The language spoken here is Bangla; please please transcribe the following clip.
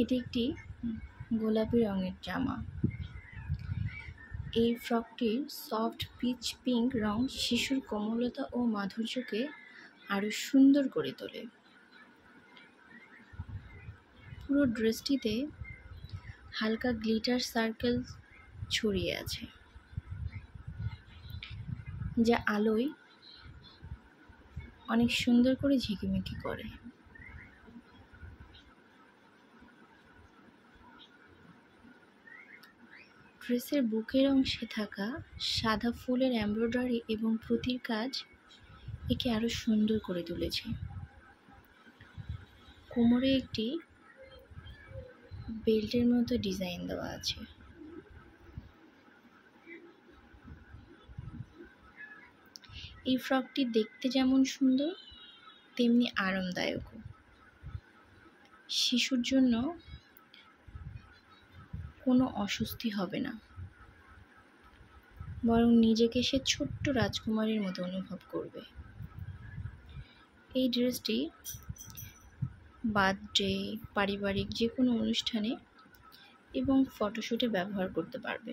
এটি একটি গোলাপি রঙের জামা। এই ফ্রকটির সফট পিচ পিঙ্ক রং শিশুর কোমলতা ও মাধুর্যকে আরো সুন্দর করে তোলে। পুরো ড্রেসটিতে হালকা গ্লিটার সার্কেল ছড়িয়ে আছে, যা আলোয় অনেক সুন্দর করে ঝিকিমিকি করে। ড্রেসের বুকের অংশে থাকা সাদা ফুলের এমব্রয়ডারি এবং পুঁতির কাজ একে আরো সুন্দর করে তুলেছে। কোমরে একটি বেল্টের মতো ডিজাইন দেওয়া আছে। এই ফ্রকটি দেখতে যেমন সুন্দর তেমনি আরামদায়কও। শিশুর জন্য কোনো অস্বস্তি হবে না, বরং নিজেকে সে ছোট্ট রাজকুমারীর মতো অনুভব করবে। এই ড্রেসটি বার্থডে, পারিবারিক যে কোনো অনুষ্ঠানে এবং ফটোশ্যুটে ব্যবহার করতে পারবে।